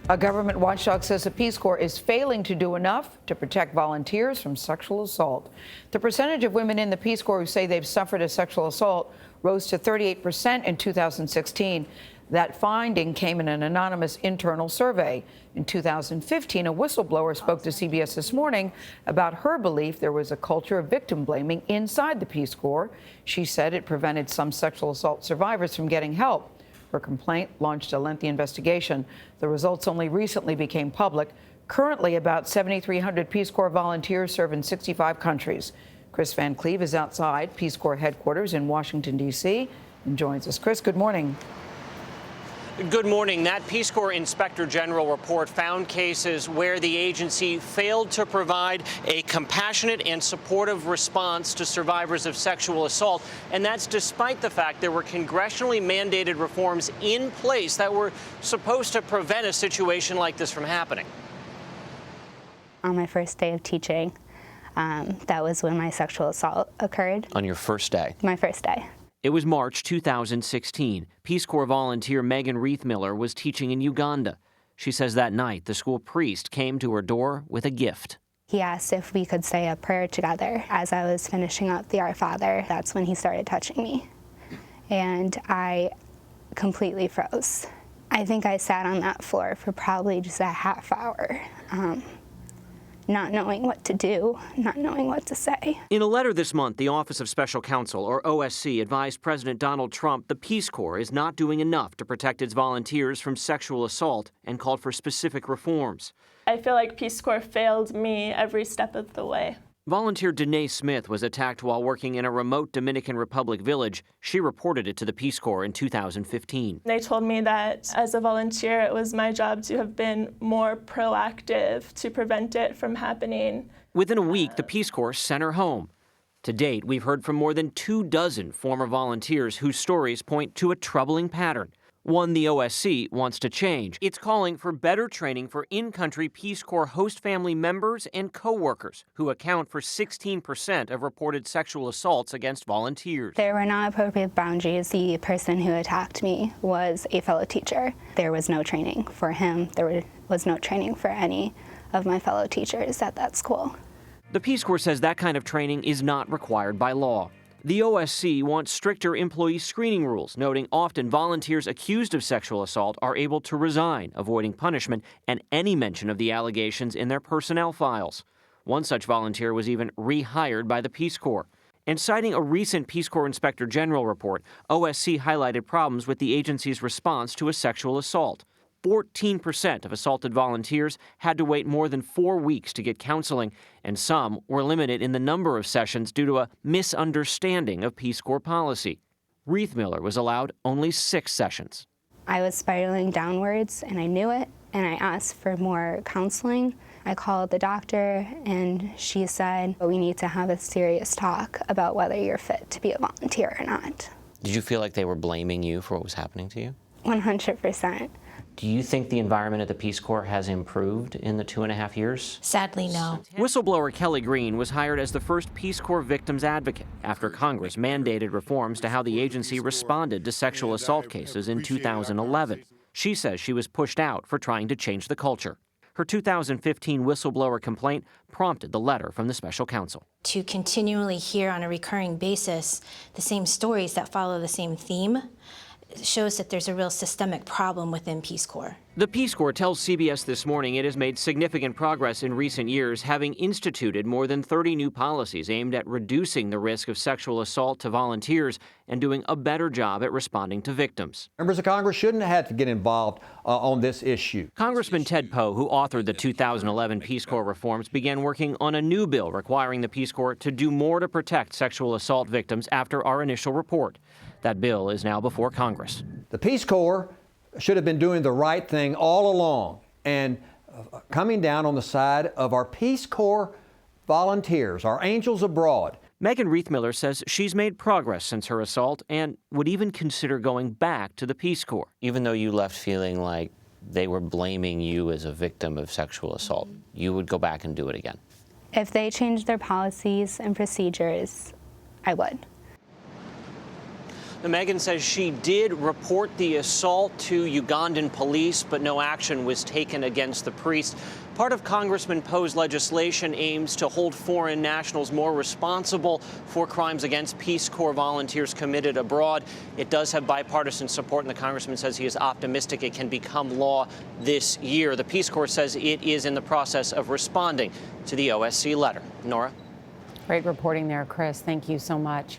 A government watchdog says the Peace Corps is failing to do enough to protect volunteers from sexual assault. The percentage of women in the Peace Corps who say they've suffered a sexual assault rose to 38% in 2016. That finding came in an anonymous internal survey. In 2015, a whistleblower spoke to CBS This Morning about her belief there was a culture of victim blaming inside the Peace Corps. She said it prevented some sexual assault survivors from getting help. Her complaint launched a lengthy investigation. The results only recently became public. Currently, about 7,300 Peace Corps volunteers serve in 65 countries. Kris Van Cleave is outside Peace Corps headquarters in Washington, D.C., and joins us. Kris, good morning. Good morning. That Peace Corps Inspector General report found cases where the agency failed to provide a compassionate and supportive response to survivors of sexual assault. And that's despite the fact there were congressionally mandated reforms in place that were supposed to prevent a situation like this from happening. On my first day of teaching, that was when my sexual assault occurred. On your first day? My first day. It was March 2016. Peace Corps volunteer Megan Reithmiller was teaching in Uganda. She says that night the school priest came to her door with a gift. He asked if we could say a prayer together. As I was finishing up the Our Father, that's when he started touching me. And I completely froze. I think I sat on that floor for probably just a half hour. Not knowing what to do, not knowing what to say. In a letter this month, the Office of Special Counsel, or OSC, advised President Donald Trump the Peace Corps is not doing enough to protect its volunteers from sexual assault and called for specific reforms. I feel like Peace Corps failed me every step of the way. Volunteer Danae Smith was attacked while working in a remote Dominican Republic village. She reported it to the Peace Corps in 2015. They told me that as a volunteer, it was my job to have been more proactive to prevent it from happening. Within a week, the Peace Corps sent her home. To date, we've heard from more than 24 former volunteers whose stories point to a troubling pattern. One the OSC wants to change. It's calling for better training for in-country Peace Corps host family members and co-workers who account for 16% of reported sexual assaults against volunteers. There were not appropriate boundaries. The person who attacked me was a fellow teacher. There was no training for him. There was no training for any of my fellow teachers at that school. The Peace Corps says that kind of training is not required by law. The OSC wants stricter employee screening rules, noting often volunteers accused of sexual assault are able to resign, avoiding punishment and any mention of the allegations in their personnel files. One such volunteer was even rehired by the Peace Corps. And citing a recent Peace Corps Inspector General report, OSC highlighted problems with the agency's response to a sexual assault. 14% of assaulted volunteers had to wait more than 4 weeks to get counseling, and some were limited in the number of sessions due to a misunderstanding of Peace Corps policy. Reithmiller was allowed only 6 sessions. I was spiraling downwards, and I knew it, and I asked for more counseling. I called the doctor, and she said, we need to have a serious talk about whether you're fit to be a volunteer or not. Did you feel like they were blaming you for what was happening to you? 100%. Do you think the environment at the Peace Corps has improved in the 2.5 years? Sadly, no. Whistleblower Kelly Green was hired as the first Peace Corps victims advocate after Congress mandated reforms to how the agency responded to sexual assault cases in 2011. She says she was pushed out for trying to change the culture. Her 2015 whistleblower complaint prompted the letter from the special counsel. To continually hear on a recurring basis the same stories that follow the same theme shows that there's a real systemic problem within Peace Corps. The Peace Corps tells CBS This Morning it has made significant progress in recent years, having instituted more than 30 new policies aimed at reducing the risk of sexual assault to volunteers and doing a better job at responding to victims. Members of Congress shouldn't have had to get involved on this issue. Congressman Ted Poe, who authored the 2011 Peace Corps reforms, began working on a new bill requiring the Peace Corps to do more to protect sexual assault victims after our initial report. That bill is now before Congress. The Peace Corps should have been doing the right thing all along and coming down on the side of our Peace Corps volunteers, our angels abroad. Megan Reithmiller says she's made progress since her assault and would even consider going back to the Peace Corps. Even though you left feeling like they were blaming you as a victim of sexual assault, you would go back and do it again? If they changed their policies and procedures, I would. Megan says she did report the assault to Ugandan police, but no action was taken against the priest. Part of Congressman Poe's legislation aims to hold foreign nationals more responsible for crimes against Peace Corps volunteers committed abroad. It does have bipartisan support, and the congressman says he is optimistic it can become law this year. The Peace Corps says it is in the process of responding to the OSC letter. Norah? Great reporting there, Kris. Thank you so much.